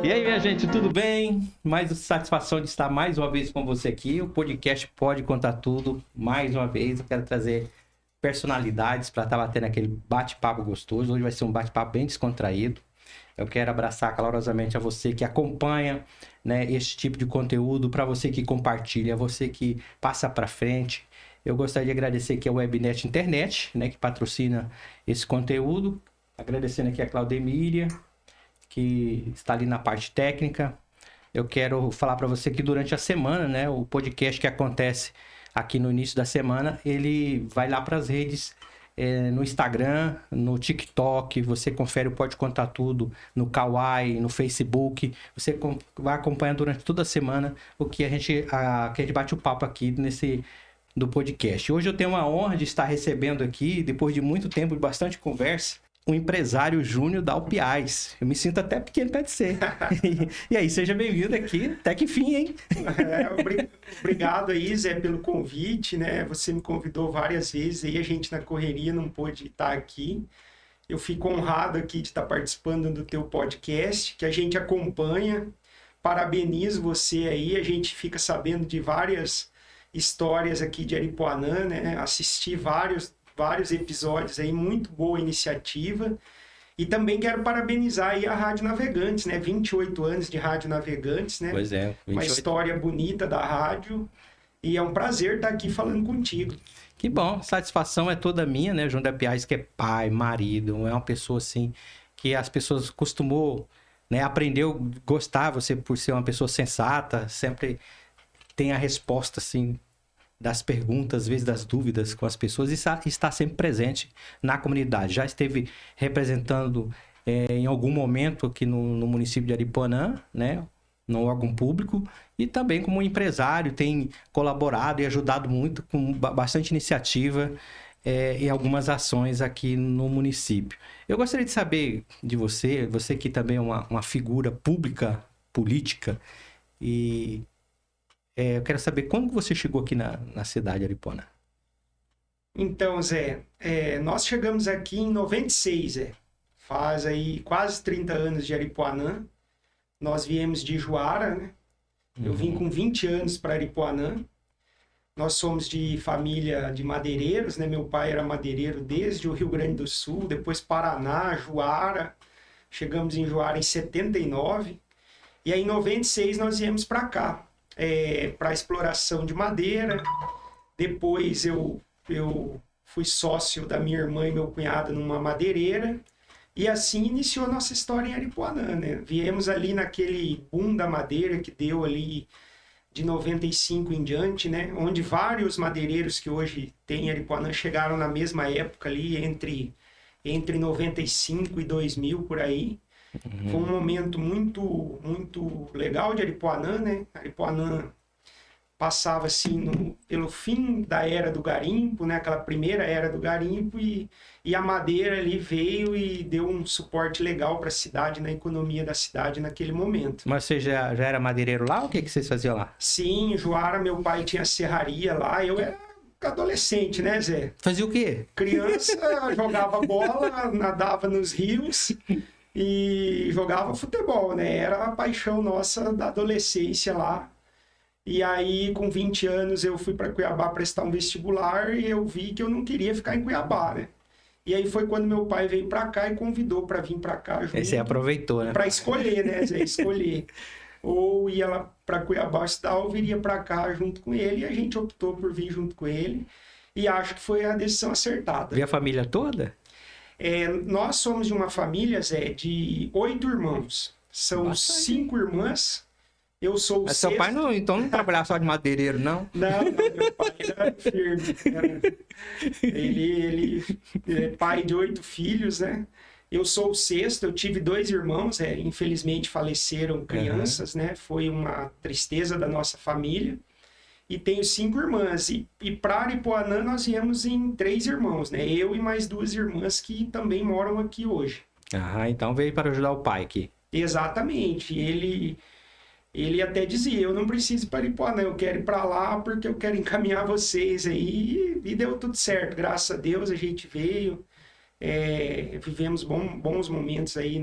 E aí, minha gente, tudo bem? Mais satisfação de estar mais uma vez com você aqui. O podcast Pode Contar Tudo. Mais uma vez, eu quero trazer personalidades para estar batendo aquele bate-papo gostoso. Hoje vai ser um bate-papo bem descontraído. Eu quero abraçar calorosamente a você que acompanha, né, esse tipo de conteúdo, para você que compartilha, você que passa para frente. Eu gostaria de agradecer aqui a Webnet Internet, né, que patrocina esse conteúdo. Agradecendo aqui a Claudemíria, que está ali na parte técnica. Eu quero falar para você que durante a semana, né, o podcast que acontece aqui no início da semana, ele vai lá para as redes, no Instagram, no TikTok, você confere o Pode Contar Tudo, no Kawaii, no Facebook, você vai acompanhar durante toda a semana o que a gente bate o papo aqui do podcast. Hoje eu tenho a honra de estar recebendo aqui, depois de muito tempo, de bastante conversa, o empresário Júnior da Alpiais. Eu me sinto até pequeno para ser. E aí, seja bem-vindo aqui, até que fim, hein? Obrigado aí, Zé, pelo convite, né? Você me convidou várias vezes, aí a gente na correria não pôde estar aqui. Eu fico honrado aqui de estar participando do teu podcast, que a gente acompanha. Parabenizo você aí, a gente fica sabendo de várias histórias aqui de Aripuanã, né? Assisti vários episódios aí, muito boa iniciativa. E também quero parabenizar aí a Rádio Navegantes, né? 28 anos de Rádio Navegantes, né? Pois é. 28. Uma história bonita da rádio. E é um prazer estar aqui falando contigo. Que bom, satisfação é toda minha, né? Júnior da Alpiais, que é pai, marido, é uma pessoa assim que as pessoas costumou, né? Aprendeu a gostar, você por ser uma pessoa sensata, sempre tem a resposta assim das perguntas, às vezes das dúvidas com as pessoas, e está sempre presente na comunidade. Já esteve representando em algum momento aqui no município de Aripuanã, né, no órgão público, e também como empresário, tem colaborado e ajudado muito com bastante iniciativa em algumas ações aqui no município. Eu gostaria de saber de você que também é uma figura pública, política, e eu quero saber quando você chegou aqui na cidade de Aripuanã. Então, Zé, nós chegamos aqui em 96, Zé. Faz aí quase 30 anos de Aripuanã. Nós viemos de Juara, né? Eu vim com 20 anos para Aripuanã. Nós somos de família de madeireiros, né? Meu pai era madeireiro desde o Rio Grande do Sul, depois Paraná, Juara. Chegamos em Juara em 79. E aí em 96 nós viemos para cá. Para exploração de madeira. Depois eu fui sócio da minha irmã e meu cunhado numa madeireira, e assim iniciou a nossa história em Aripuanã, né? Viemos ali naquele boom da madeira que deu ali de 95 em diante, né? Onde vários madeireiros que hoje tem em Aripuanã chegaram na mesma época ali, entre 95 e 2000, por aí. Foi um momento muito, muito legal de Aripuanã, né? Aripuanã passava assim pelo fim da era do garimpo, né? Aquela primeira era do garimpo, e a madeira ali veio e deu um suporte legal para a cidade, na economia da cidade naquele momento. Mas você já era madeireiro lá? O que vocês faziam lá? Sim, Juara, meu pai tinha serraria lá, eu era adolescente, né, Zé? Fazia o quê? Criança, jogava bola, nadava nos rios e jogava futebol, né? Era a paixão nossa da adolescência lá. E aí, com 20 anos, eu fui para Cuiabá prestar um vestibular e eu vi que eu não queria ficar em Cuiabá, né? E aí foi quando meu pai veio para cá e convidou para vir para cá junto. Aí você aproveitou, né? Para escolher, né? Escolher. Ou ia lá para Cuiabá estudar ou viria para cá junto com ele, e a gente optou por vir junto com ele. E acho que foi a decisão acertada. Veio a família toda? Nós somos de uma família, Zé, de 8 irmãos. São Bastante. 5 irmãs. Eu sou o Mas sexto. seu pai não trabalhava só de madeireiro, não? Não, meu pai era firme. Ele é pai de 8 filhos, né? Eu sou o sexto, eu tive 2 irmãos, infelizmente faleceram crianças, né? Foi uma tristeza da nossa família. E tenho 5 irmãs. E para Aripuanã nós viemos em 3 irmãos, né? Eu e mais 2 irmãs que também moram aqui hoje. Ah, então veio para ajudar o pai aqui. Exatamente. Ele até dizia, eu não preciso ir para Aripuanã, eu quero ir para lá porque eu quero encaminhar vocês aí. E deu tudo certo, graças a Deus a gente veio. Vivemos bons momentos aí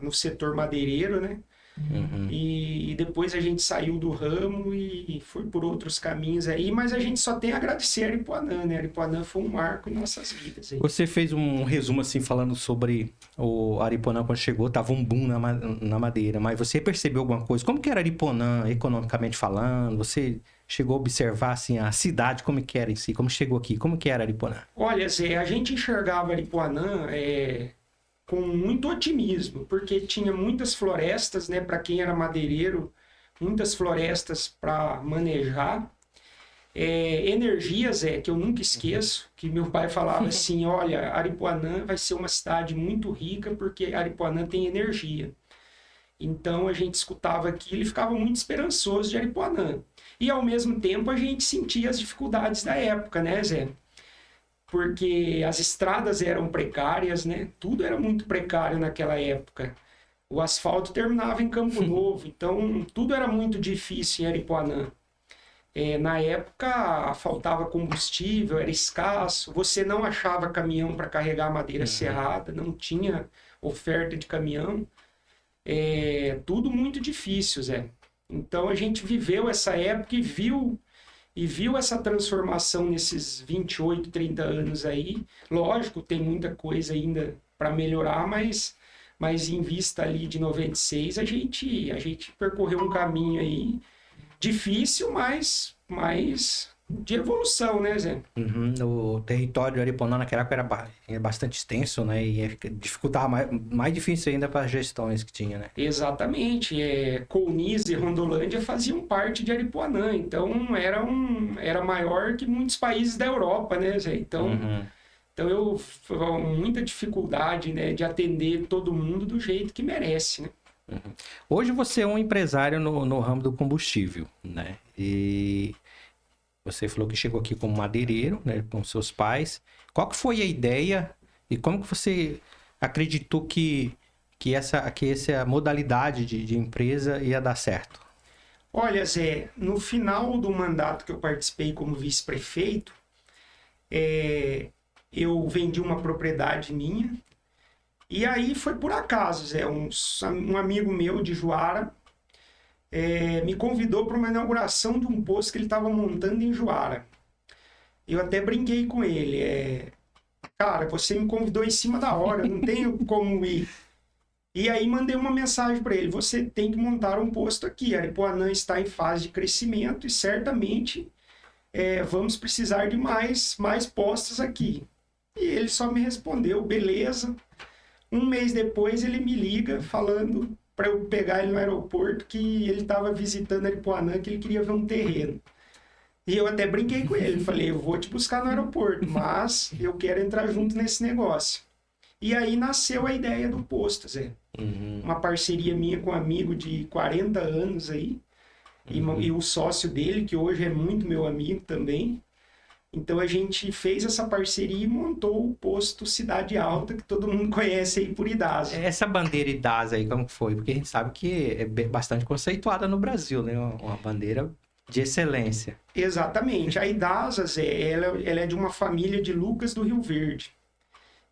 no setor madeireiro, né? E depois a gente saiu do ramo e foi por outros caminhos aí, mas a gente só tem a agradecer a Aripuanã, né? Aripuanã foi um marco em nossas vidas aí. Você fez um resumo assim falando sobre o Aripuanã quando chegou, tava um boom na madeira, mas você percebeu alguma coisa? Como que era Aripuanã economicamente falando? Você chegou a observar assim a cidade como que era em si, como chegou aqui, como que era Aripuanã? Olha, Zé, a gente enxergava Aripuanã com muito otimismo, porque tinha muitas florestas, né? Para quem era madeireiro, muitas florestas para manejar. Energias, que eu nunca esqueço, que meu pai falava assim, olha, Aripuanã vai ser uma cidade muito rica porque Aripuanã tem energia. Então a gente escutava aquilo e ficava muito esperançoso de Aripuanã. E ao mesmo tempo a gente sentia as dificuldades da época, né, Zé? Porque as estradas eram precárias, né? Tudo era muito precário naquela época. O asfalto terminava em Campo Novo, então tudo era muito difícil em Aripuanã. Na época faltava combustível, era escasso, você não achava caminhão para carregar madeira serrada, não tinha oferta de caminhão. Tudo muito difícil, Zé. Então a gente viveu essa época e viu essa transformação nesses 28, 30 anos aí. Lógico, tem muita coisa ainda para melhorar, mas em vista ali de 96, a gente percorreu um caminho aí difícil, mas de evolução, né, Zé? O território de Aripuanã naquela época era bastante extenso, né? E dificultava mais difícil ainda para as gestões que tinha, né? Exatamente. Colniz e Rondolândia faziam parte de Aripuanã, então era maior que muitos países da Europa, né, Zé? Então eu muita dificuldade, né, de atender todo mundo do jeito que merece, né? Hoje você é um empresário no ramo do combustível, né? E você falou que chegou aqui como madeireiro, né, com seus pais. Qual que foi a ideia e como que você acreditou que essa modalidade de empresa ia dar certo? Olha, Zé, no final do mandato que eu participei como vice-prefeito, eu vendi uma propriedade minha. E aí foi por acaso, Zé, um amigo meu de Juara me convidou para uma inauguração de um posto que ele estava montando em Juara. Eu até brinquei com ele, cara, você me convidou em cima da hora, não tenho como ir. E aí mandei uma mensagem para ele, você tem que montar um posto aqui, Aripuanã está em fase de crescimento e certamente vamos precisar de mais postos aqui. E ele só me respondeu, beleza. Um mês depois ele me liga falando para eu pegar ele no aeroporto que ele estava visitando Aripuanã, que ele queria ver um terreno. E eu até brinquei com ele, falei, eu vou te buscar no aeroporto, mas eu quero entrar junto nesse negócio. E aí nasceu a ideia do posto, Zé. Uma parceria minha com um amigo de 40 anos aí, e o sócio dele, que hoje é muito meu amigo também. Então a gente fez essa parceria e montou o posto Cidade Alta, que todo mundo conhece aí por Idasa. Essa bandeira Idasa aí, como foi? Porque a gente sabe que é bastante conceituada no Brasil, né? Uma bandeira de excelência. Exatamente. A Idasa, ela é de uma família de Lucas do Rio Verde.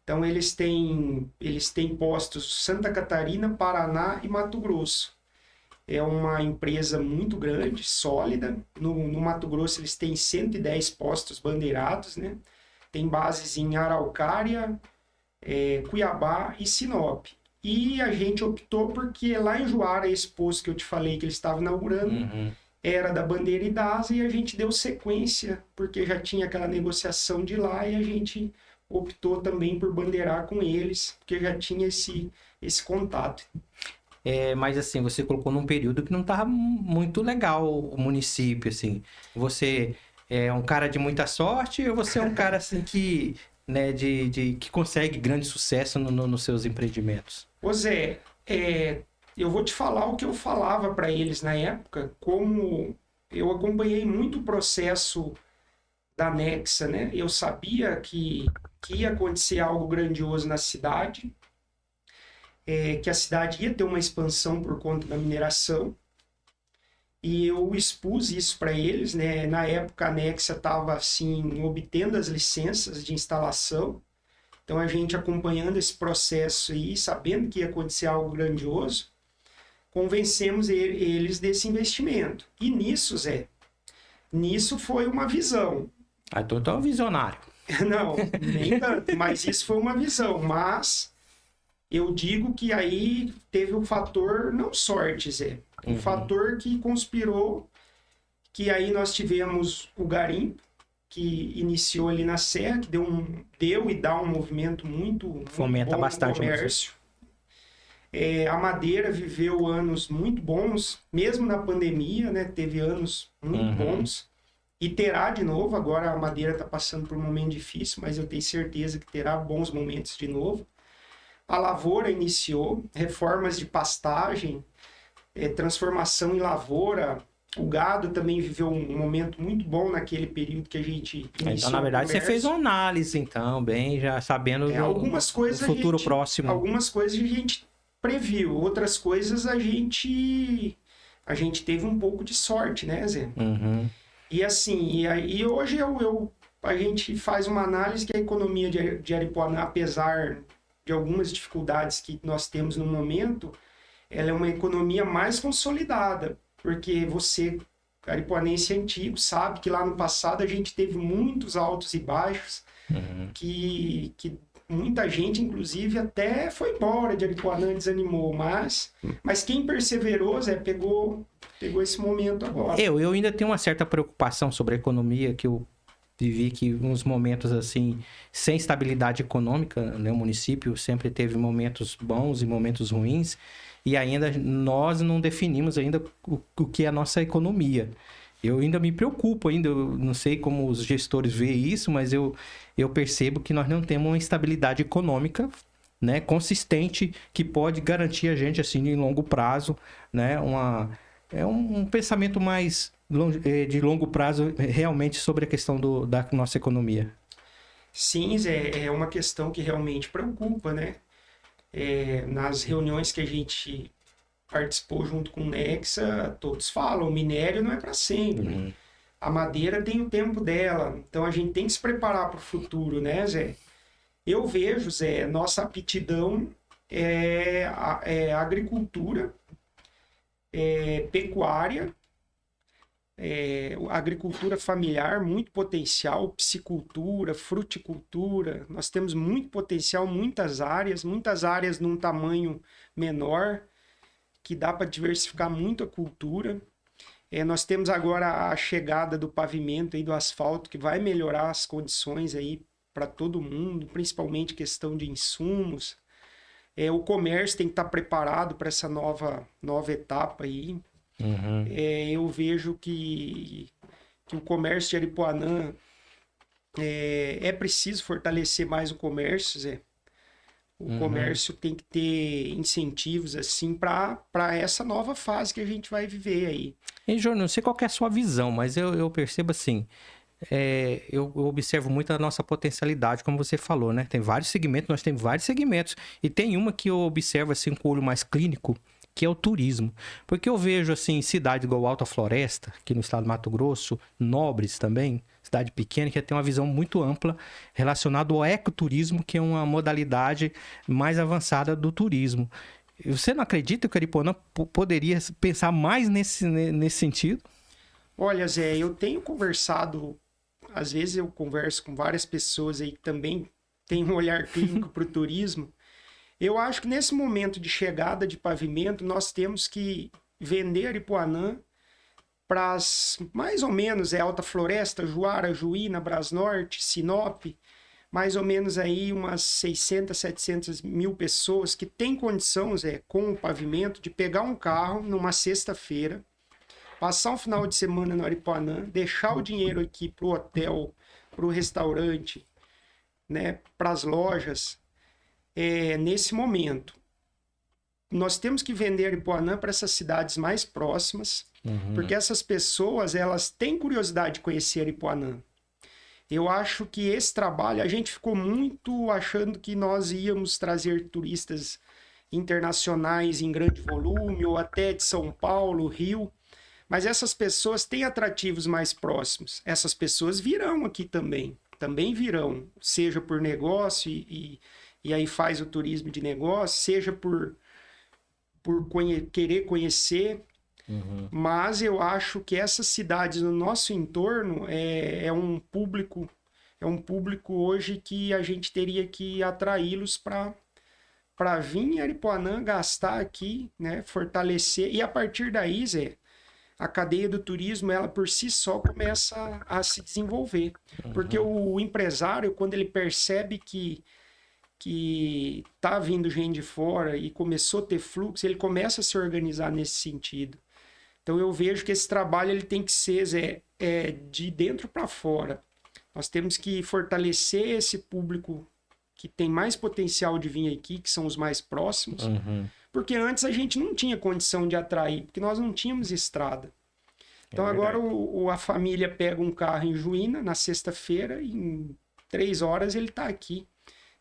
Então eles têm postos Santa Catarina, Paraná e Mato Grosso. É uma empresa muito grande, sólida. No Mato Grosso eles têm 110 postos bandeirados, né? Tem bases em Araucária, Cuiabá e Sinop. E a gente optou porque lá em Juara, esse posto que eu te falei que eles estavam inaugurando, era da bandeira Idasa, e a gente deu sequência, porque já tinha aquela negociação de lá, e a gente optou também por bandeirar com eles, porque já tinha esse contato. Mas assim, você colocou num período que não estava muito legal o município, assim. Você é um cara de muita sorte ou você é um cara assim que, né, que consegue grande sucesso nos seus empreendimentos? Ô Zé, eu vou te falar o que eu falava para eles na época, como eu acompanhei muito o processo da Nexa, né? Eu sabia que ia acontecer algo grandioso na cidade, que a cidade ia ter uma expansão por conta da mineração, e eu expus isso para eles, né? Na época a Nexa estava assim, obtendo as licenças de instalação, então a gente acompanhando esse processo aí, sabendo que ia acontecer algo grandioso, convencemos eles desse investimento. E nisso, Zé, nisso foi uma visão. Ah, então é um visionário. Não, nem tanto, mas isso foi uma visão. Mas eu digo que aí teve um fator, não sorte, Zé, um fator que conspirou, que aí nós tivemos o garimpo, que iniciou ali na Serra, que deu e dá um movimento muito Fomenta bom bastante no comércio. A madeira viveu anos muito bons, mesmo na pandemia, né? Teve anos muito bons. E terá de novo, agora a madeira está passando por um momento difícil, mas eu tenho certeza que terá bons momentos de novo. A lavoura iniciou, reformas de pastagem, transformação em lavoura. O gado também viveu um momento muito bom naquele período que a gente iniciou. Então, na verdade, você fez uma análise, então, bem, já sabendo algumas coisas do futuro próximo. Algumas coisas a gente previu, outras coisas a gente teve um pouco de sorte, né, Zé? E assim, e hoje a gente faz uma análise que a economia de Aripuanã, apesar de algumas dificuldades que nós temos no momento, ela é uma economia mais consolidada, porque você, aripuanense antigo, sabe que lá no passado a gente teve muitos altos e baixos, que muita gente, inclusive, até foi embora de Aripuanã, desanimou, mas quem perseverou, Zé, pegou esse momento agora. Eu ainda tenho uma certa preocupação sobre a economia, que eu vivi que uns momentos assim, sem estabilidade econômica, né? O município sempre teve momentos bons e momentos ruins, e ainda nós não definimos ainda o que é a nossa economia. Eu ainda me preocupo, eu não sei como os gestores veem isso, mas eu percebo que nós não temos uma estabilidade econômica, né, consistente, que pode garantir a gente, assim, em longo prazo, né, um pensamento mais de longo prazo realmente sobre a questão da nossa economia. Sim, Zé, é uma questão que realmente preocupa, né? Nas reuniões que a gente participou junto com o Nexa, todos falam, o minério não é para sempre. A madeira tem o tempo dela, então a gente tem que se preparar para o futuro, né, Zé? Eu vejo, Zé, nossa aptidão é a agricultura, pecuária, agricultura familiar, muito potencial, piscicultura, fruticultura. Nós temos muito potencial, muitas áreas num tamanho menor, que dá para diversificar muito a cultura. Nós temos agora a chegada do pavimento e do asfalto, que vai melhorar as condições aí para todo mundo, principalmente questão de insumos. O comércio tem que estar preparado para essa nova etapa aí. Eu vejo que o comércio de Aripuanã é preciso fortalecer mais o comércio, Zé. O comércio tem que ter incentivos assim para essa nova fase que a gente vai viver aí. E, Júnior, não sei qual que é a sua visão, mas eu percebo assim, eu observo muito a nossa potencialidade, como você falou, né? Tem vários segmentos, nós temos vários segmentos, e tem uma que eu observo assim com o olho mais clínico, que é o turismo. Porque eu vejo, assim, cidade igual Alta Floresta, aqui no estado do Mato Grosso, Nobres também, cidade pequena, que tem uma visão muito ampla relacionada ao ecoturismo, que é uma modalidade mais avançada do turismo. Você não acredita que o Aripuanã poderia pensar mais nesse sentido? Olha, Zé, eu tenho conversado, às vezes eu converso com várias pessoas aí que também têm um olhar clínico para o turismo. Eu acho que nesse momento de chegada de pavimento, nós temos que vender Aripuanã para mais ou menos Alta Floresta, Juara, Juína, Brasnorte, Sinop, mais ou menos aí umas 600, 700 mil pessoas que têm condição, Zé, com o pavimento, de pegar um carro numa sexta-feira, passar um final de semana no Aripuanã, deixar o dinheiro aqui para o hotel, para o restaurante, né, para as lojas. Nesse momento, nós temos que vender Aripuanã para essas cidades mais próximas, porque essas pessoas, elas têm curiosidade de conhecer Aripuanã. Eu acho que esse trabalho, a gente ficou muito achando que nós íamos trazer turistas internacionais em grande volume, ou até de São Paulo, Rio, mas essas pessoas têm atrativos mais próximos. Essas pessoas virão aqui também virão, seja por negócio e aí faz o turismo de negócio, seja por querer conhecer, mas eu acho que essas cidades no nosso entorno é um público hoje que a gente teria que atraí-los para vir em Aripuanã, gastar aqui, né, fortalecer, e a partir daí, Zé, a cadeia do turismo, ela por si só começa a se desenvolver. Porque o empresário, quando ele percebe que tá vindo gente de fora e começou a ter fluxo, ele começa a se organizar nesse sentido. Então eu vejo que esse trabalho ele tem que ser, Zé, de dentro para fora. Nós temos que fortalecer esse público que tem mais potencial de vir aqui, que são os mais próximos, porque antes a gente não tinha condição de atrair, porque nós não tínhamos estrada. Então agora a família pega um carro em Juína, na sexta-feira, e em 3 horas ele está aqui.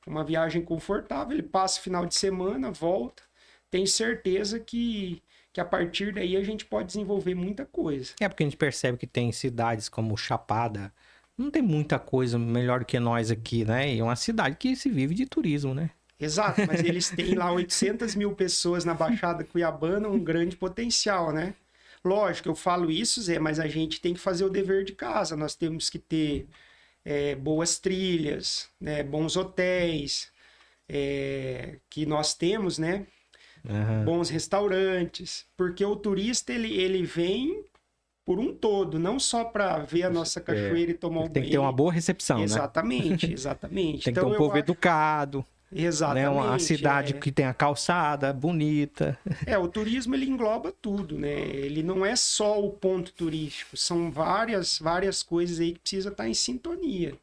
É uma viagem confortável, ele passa o final de semana, volta. Tenho certeza que a partir daí a gente pode desenvolver muita coisa. É porque a gente percebe que tem cidades como Chapada, não tem muita coisa melhor do que nós aqui, né? E é uma cidade que se vive de turismo, né? Exato, mas eles têm lá 800 mil pessoas na Baixada Cuiabana, um grande potencial, né? Lógico, eu falo isso, Zé, mas a gente tem que fazer o dever de casa. Nós temos que ter boas trilhas, né? Bons hotéis, que nós temos, né? Bons restaurantes, porque o turista ele vem por um todo, não só para ver a nossa cachoeira e tomar um banho. Tem que ter uma boa recepção, exatamente, né? Exatamente. Tem que ter um povo educado. Exatamente. Né? Uma cidade que tem a calçada bonita. O turismo ele engloba tudo, né? Ele não é só o ponto turístico, são várias coisas aí que precisa estar em sintonia.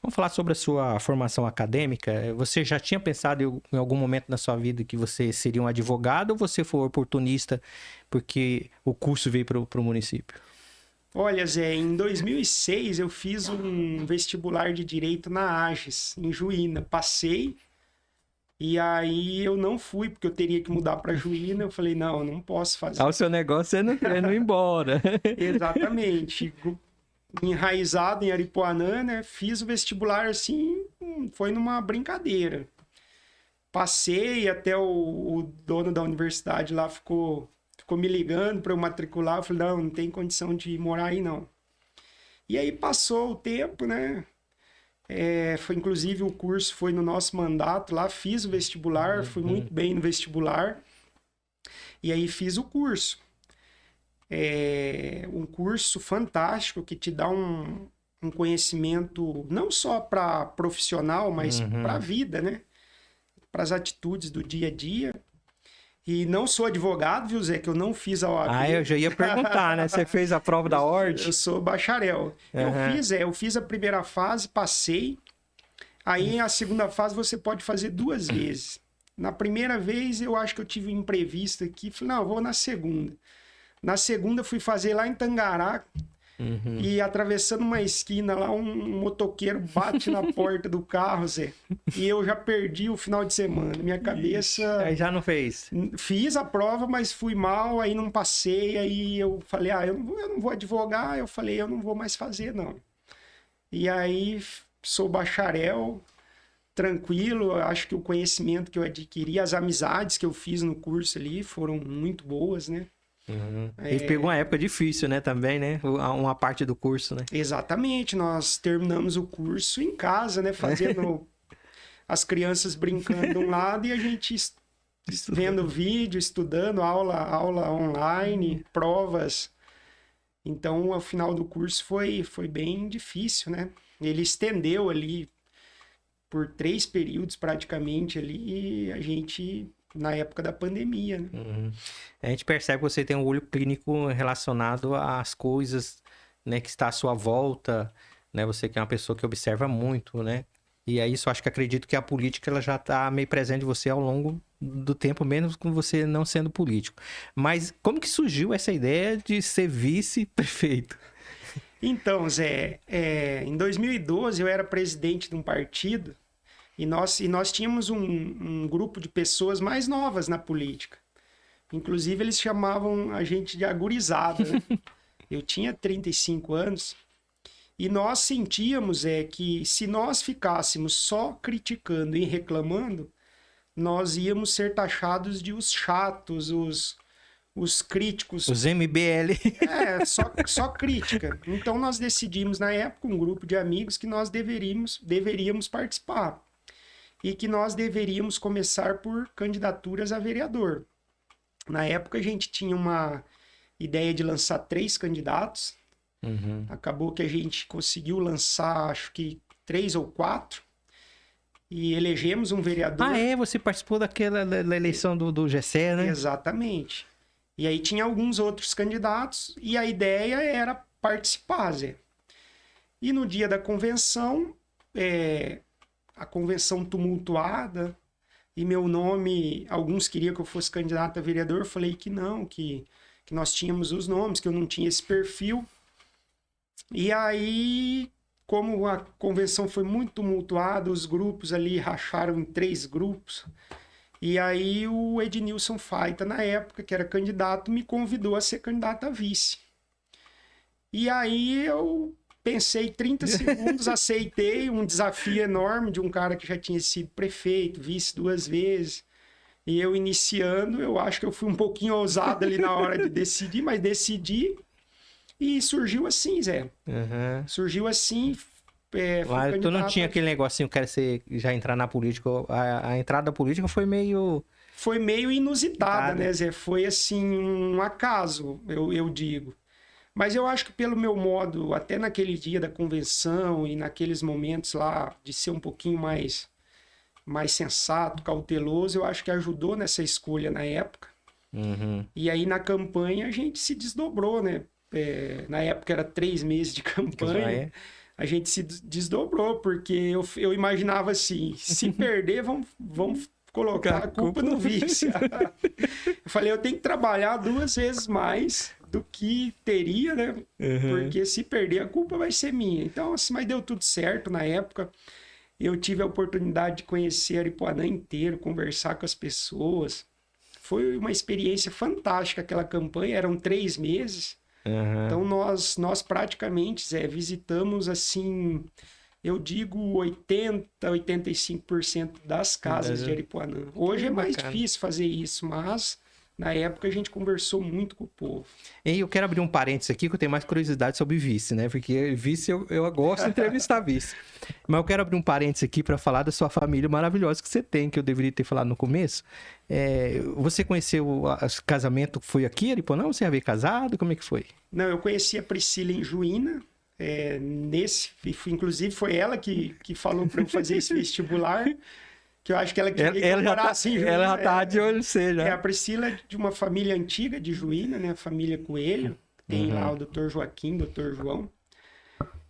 Vamos falar sobre a sua formação acadêmica. Você já tinha pensado em algum momento na sua vida que você seria um advogado ou você foi oportunista porque o curso veio para o município? Olha, Zé, em 2006 eu fiz um vestibular de Direito na AGES, em Juína. Passei e aí eu não fui, porque eu teria que mudar para Juína. Eu falei, não posso fazer. O seu negócio é não ir embora. Exatamente. Enraizado em Aripuanã, né? Fiz o vestibular assim, foi numa brincadeira. Passei, até o dono da universidade lá ficou me ligando para eu matricular. Eu falei, não tem condição de morar aí não. E aí passou o tempo, né? Foi, inclusive o curso foi no nosso mandato lá, fiz o vestibular, fui muito bem no vestibular. E aí fiz o curso. Um curso fantástico que te dá um conhecimento não só para profissional, mas para a vida, né? Para as atitudes do dia a dia. E não sou advogado, viu, Zé? Que eu não fiz a OAB. Eu já ia perguntar, né? Você fez a prova da ordem? Eu sou bacharel. Eu fiz a primeira fase, passei. Aí a segunda fase você pode fazer 2 vezes. Na primeira vez eu acho que eu tive um imprevisto aqui. Falei, não, eu vou na segunda. Na segunda, fui fazer lá em Tangará. E atravessando uma esquina lá, um motoqueiro bate na porta do carro, Zé. E eu já perdi o final de semana. Minha cabeça... Aí já não fez? Fiz a prova, mas fui mal, aí não passei. Aí eu falei, eu não vou advogar. Eu falei, eu não vou mais fazer, não. E aí, sou bacharel, tranquilo. Acho que o conhecimento que eu adquiri, as amizades que eu fiz no curso ali foram muito boas, né? Ele pegou uma época difícil, né, também, né? Uma parte do curso, né? Exatamente, nós terminamos o curso em casa, né? Fazendo as crianças brincando de um lado e a gente vendo vídeo, estudando, aula online, provas. Então, o final do curso foi bem difícil, né? Ele estendeu ali por 3 períodos praticamente ali e a gente... na época da pandemia, né? A gente percebe que você tem um olho clínico relacionado às coisas, né, que está à sua volta, né? Você que é uma pessoa que observa muito, né? E aí, isso acho que acredito que a política ela já está meio presente em você ao longo do tempo, mesmo com você não sendo político. Mas como que surgiu essa ideia de ser vice-prefeito? Então, Zé, em 2012 eu era presidente de um partido. E nós tínhamos um grupo de pessoas mais novas na política. Inclusive, eles chamavam a gente de agurizada, né? Eu tinha 35 anos. E nós sentíamos que se nós ficássemos só criticando e reclamando, nós íamos ser taxados de os chatos, os críticos. Os MBL. Só crítica. Então nós decidimos na época, um grupo de amigos, que nós deveríamos participar. E que nós deveríamos começar por candidaturas a vereador. Na época a gente tinha uma ideia de lançar 3 candidatos. Uhum. Acabou que a gente conseguiu lançar, acho que 3 ou 4. E elegemos um vereador. Você participou daquela da eleição do GC, né? Exatamente. E aí tinha alguns outros candidatos e a ideia era participar, Zé. E no dia da convenção, a convenção tumultuada, e meu nome, alguns queriam que eu fosse candidato a vereador, eu falei que não, que nós tínhamos os nomes, que eu não tinha esse perfil. E aí, como a convenção foi muito tumultuada, os grupos ali racharam em 3 grupos, e aí o Ednilson Faita, na época, que era candidato, me convidou a ser candidato a vice. E aí eu pensei 30 segundos, aceitei um desafio enorme de um cara que já tinha sido prefeito, vice 2 vezes. E eu iniciando, eu acho que eu fui um pouquinho ousado ali na hora de decidir, mas decidi e surgiu assim, Zé. Uhum. Surgiu assim. Mas tu não tinha aquele negocinho, quero já entrar na política. A entrada da política foi meio... Foi meio inusitada, né, Zé? Foi assim, um acaso, eu digo. Mas eu acho que pelo meu modo, até naquele dia da convenção e naqueles momentos lá, de ser um pouquinho mais sensato, cauteloso, eu acho que ajudou nessa escolha na época. Uhum. E aí na campanha a gente se desdobrou, né? Na época era 3 meses de campanha. A gente se desdobrou, porque eu imaginava assim, se perder, vamos colocar a culpa no vice. Eu falei, eu tenho que trabalhar 2 vezes mais do que teria, né? Uhum. Porque se perder, a culpa vai ser minha. Então, assim, mas deu tudo certo na época. Eu tive a oportunidade de conhecer Aripuanã inteiro, conversar com as pessoas. Foi uma experiência fantástica aquela campanha, eram 3 meses. Uhum. Então nós praticamente, Zé, visitamos assim, eu digo 85% das casas de Aripuanã. Hoje é mais difícil fazer isso, mas na época a gente conversou muito com o povo. E eu quero abrir um parênteses aqui, que eu tenho mais curiosidade sobre vice, né? Porque vice eu gosto de entrevistar vice. Mas eu quero abrir um parênteses aqui para falar da sua família maravilhosa que você tem, que eu deveria ter falado no começo. Você conheceu o casamento, foi aqui em Aripuanã? Você já veio casado? Como é que foi? Não, eu conheci a Priscila em Juína. Inclusive foi ela que falou para eu fazer esse vestibular. Que eu acho que ela queria ela já tá de olho em você, já. A Priscila é de uma família antiga de Juína, né? A família Coelho. Tem lá o Dr. Joaquim, Dr. João.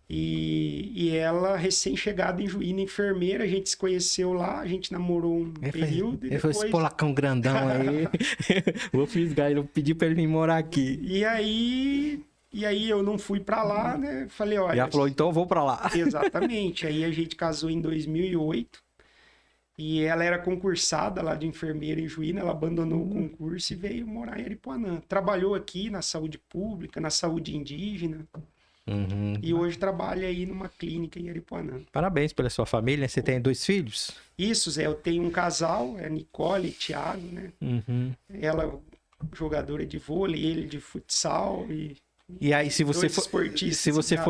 E ela, recém-chegada em Juína, enfermeira, a gente se conheceu lá, a gente namorou um período. Ele foi esse polacão grandão aí. Vou fisgar, ele pediu pra ele vir morar aqui. E aí eu não fui pra lá, né? Falei, olha... Já falou, então eu vou pra lá. Exatamente. Aí a gente casou em 2008. E ela era concursada lá de enfermeira em Juína, ela abandonou o concurso e veio morar em Aripuanã. Trabalhou aqui na saúde pública, na saúde indígena. Uhum. E hoje trabalha aí numa clínica em Aripuanã. Parabéns pela sua família. Você tem 2 filhos? Isso, Zé. Eu tenho um casal, é Nicole e Thiago, né? Uhum. Ela jogadora de vôlei, ele de futsal E aí, se você for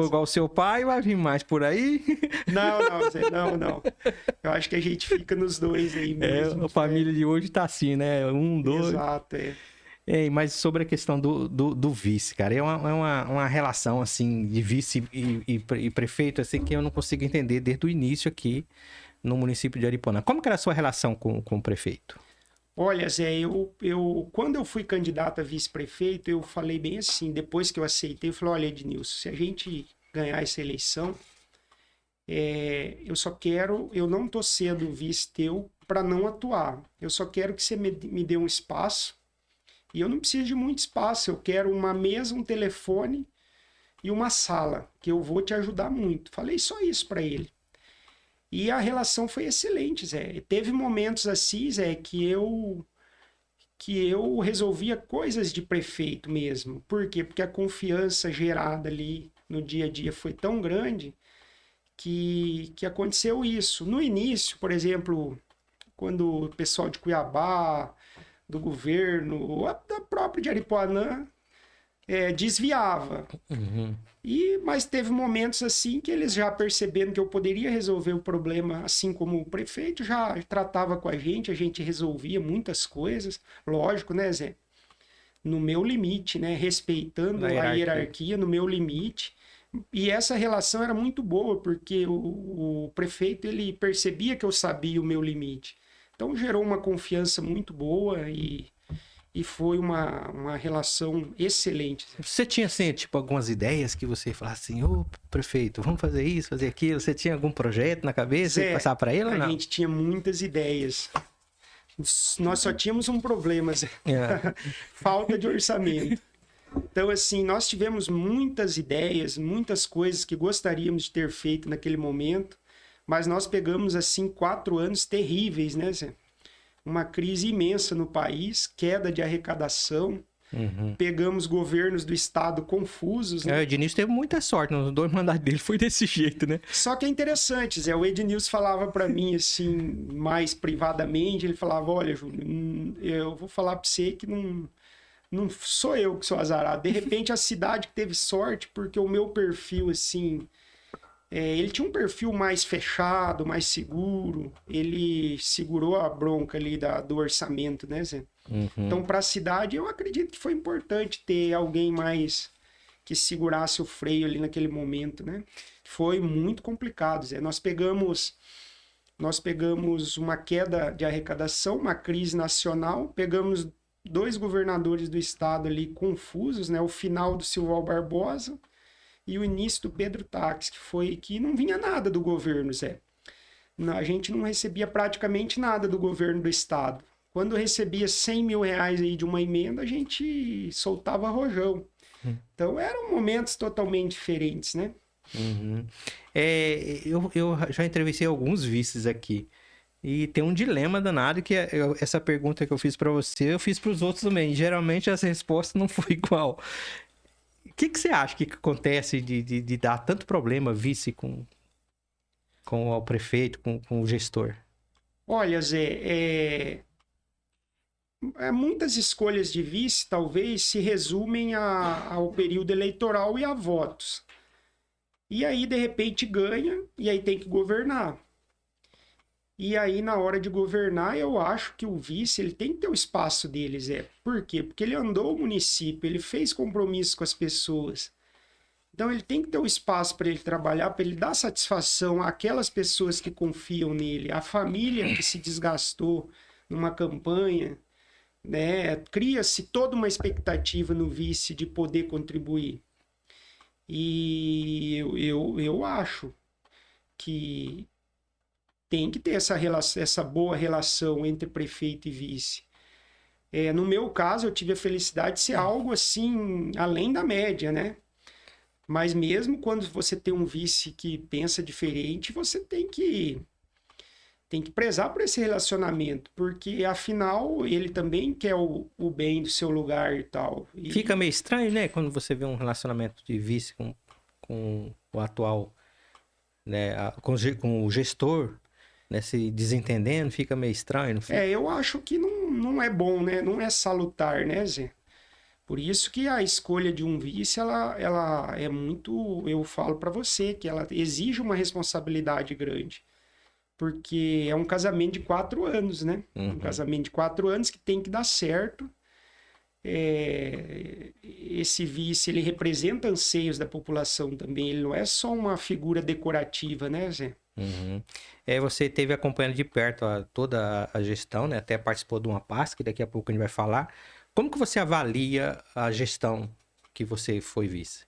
igual ao seu pai, vai vir mais por aí? Não, Zé, não. Eu acho que a gente fica nos 2 aí mesmo. A família de hoje tá assim, né? 1, 2. Exato, Mas sobre a questão do vice, cara, é uma relação, assim, de vice e prefeito, assim, que eu não consigo entender desde o início aqui no município de Aripuanã. Como que era a sua relação com o prefeito? Olha, Zé, quando eu fui candidato a vice-prefeito, eu falei bem assim, depois que eu aceitei, eu falei, olha, Ednilson, se a gente ganhar essa eleição, eu não tô sendo vice teu para não atuar. Eu só quero que você me dê um espaço, e eu não preciso de muito espaço, eu quero uma mesa, um telefone e uma sala, que eu vou te ajudar muito. Falei só isso para ele. E a relação foi excelente, Zé. Teve momentos assim, Zé, que eu resolvia coisas de prefeito mesmo. Por quê? Porque a confiança gerada ali no dia a dia foi tão grande que aconteceu isso. No início, por exemplo, quando o pessoal de Cuiabá, do governo, da própria de Aripuanã, desviava. Mas teve momentos assim que eles já percebendo que eu poderia resolver o problema, assim como o prefeito já tratava com a gente resolvia muitas coisas, lógico, né, Zé? No meu limite, né? Respeitando a hierarquia no meu limite. E essa relação era muito boa, porque o prefeito ele percebia que eu sabia o meu limite. Então gerou uma confiança muito boa e foi uma relação excelente. Você tinha, assim, tipo, algumas ideias que você falasse assim, ô, prefeito, vamos fazer isso, fazer aquilo? Você tinha algum projeto na cabeça e passar para ele ou não? A gente tinha muitas ideias. Nós só tínhamos um problema, Zé. Falta de orçamento. Então, assim, nós tivemos muitas ideias, muitas coisas que gostaríamos de ter feito naquele momento, mas nós pegamos, assim, 4 anos terríveis, né, Zé? Uma crise imensa no país, queda de arrecadação, pegamos governos do estado confusos. Né? O Ednilson teve muita sorte, nos 2 mandatos dele foi desse jeito, né? Só que é interessante, Zé, o Ednilson falava para mim, assim, mais privadamente, ele falava, olha, Júlio, eu vou falar para você que não sou eu que sou azarado. De repente, a cidade que teve sorte, porque o meu perfil, assim... ele tinha um perfil mais fechado, mais seguro. Ele segurou a bronca ali do orçamento, né, Zé? Então, para a cidade, eu acredito que foi importante ter alguém mais que segurasse o freio ali naquele momento, né? Foi muito complicado, Zé. Nós pegamos uma queda de arrecadação, uma crise nacional, pegamos 2 governadores do estado ali confusos, né? O final do Silval Barbosa e o início do Pedro Táxi, que não vinha nada do governo, Zé. A gente não recebia praticamente nada do governo do estado. Quando recebia 100 mil reais aí de uma emenda, a gente soltava rojão. Então eram momentos totalmente diferentes, né? Eu já entrevistei alguns vices aqui. E tem um dilema danado que essa pergunta que eu fiz para você, eu fiz para os outros também. Geralmente as respostas não foi igual. O que você acha que acontece de dar tanto problema vice com o prefeito, com o gestor? Olha, Zé, muitas escolhas de vice talvez se resumem ao período eleitoral e a votos. E aí, de repente, ganha e aí tem que governar. E aí, na hora de governar, eu acho que o vice ele tem que ter o espaço dele, Zé. Por quê? Porque ele andou o município, ele fez compromisso com as pessoas. Então, ele tem que ter o espaço para ele trabalhar, para ele dar satisfação àquelas pessoas que confiam nele, à família que se desgastou numa campanha, né? Cria-se toda uma expectativa no vice de poder contribuir. E eu acho que tem que ter essa boa relação entre prefeito e vice. No meu caso, eu tive a felicidade de ser algo assim, além da média, né? Mas mesmo quando você tem um vice que pensa diferente, você tem que prezar por esse relacionamento, porque afinal ele também quer o bem do seu lugar e tal. Fica meio estranho, né? Quando você vê um relacionamento de vice com o atual, né? Com o gestor, né? Se desentendendo, fica meio estranho, não fica? Eu acho que não é bom, né? Não é salutar, né, Zé? Por isso que a escolha de um vice, ela é muito... Eu falo para você que ela exige uma responsabilidade grande. Porque é um casamento de 4 anos, né? Um casamento de 4 anos que tem que dar certo. Esse vice, ele representa anseios da população também. Ele não é só uma figura decorativa, né, Zé? Você teve acompanhando de perto toda a gestão, né? Até participou de uma pasta, que daqui a pouco a gente vai falar. Como que você avalia a gestão que você foi vice?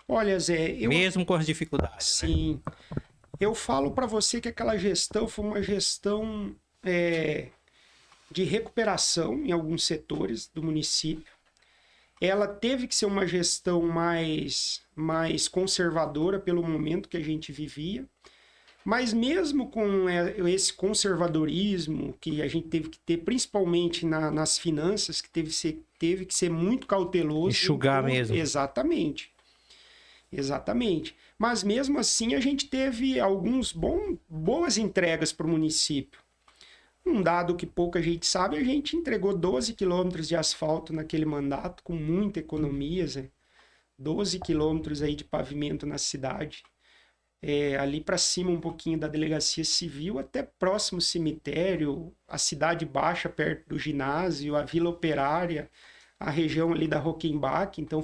Olha, Zé... Mesmo com as dificuldades. Sim. Né? Eu falo para você que aquela gestão foi uma gestão de recuperação em alguns setores do município. Ela teve que ser uma gestão mais conservadora pelo momento que a gente vivia. Mas mesmo com esse conservadorismo que a gente teve que ter, principalmente nas finanças, que teve que ser muito cauteloso. Enxugar mesmo. Exatamente. Mas mesmo assim a gente teve boas entregas para o município. Um dado que pouca gente sabe, a gente entregou 12 quilômetros de asfalto naquele mandato, com muita economia, Zé. 12 quilômetros aí de pavimento na cidade. Ali para cima um pouquinho da delegacia civil, até próximo cemitério, a cidade baixa perto do ginásio, a Vila Operária, a região ali da Rockenbach. Então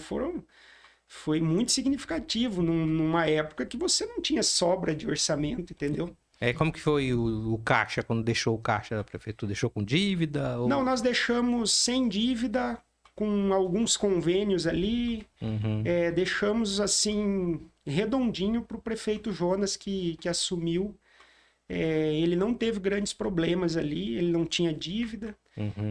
foi muito significativo numa época que você não tinha sobra de orçamento, entendeu? Como que foi o caixa, quando deixou o caixa da prefeitura? Deixou com dívida? Ou... Não, nós deixamos sem dívida, com alguns convênios ali, deixamos assim redondinho para o prefeito Jonas que assumiu. Ele não teve grandes problemas ali, ele não tinha dívida,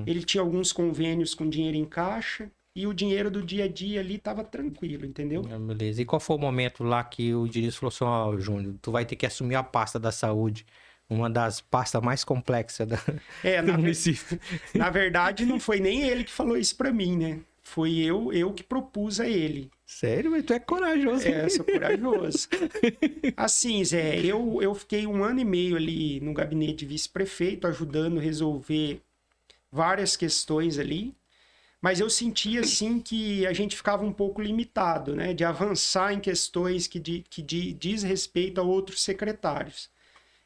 ele tinha alguns convênios com dinheiro em caixa e o dinheiro do dia a dia ali estava tranquilo, entendeu? Beleza. E qual foi o momento lá que o Diniz falou assim, ó, Júnior, tu vai ter que assumir a pasta da saúde, uma das pastas mais complexas do município. Na verdade, não foi nem ele que falou isso para mim, né? Foi eu que propus a ele. Sério? Mas tu é corajoso. Eu sou corajoso. Assim, Zé, eu fiquei 1 ano e meio ali no gabinete de vice-prefeito, ajudando a resolver várias questões ali. Mas eu sentia, assim, que a gente ficava um pouco limitado, né? De avançar em questões que diz respeito a outros secretários.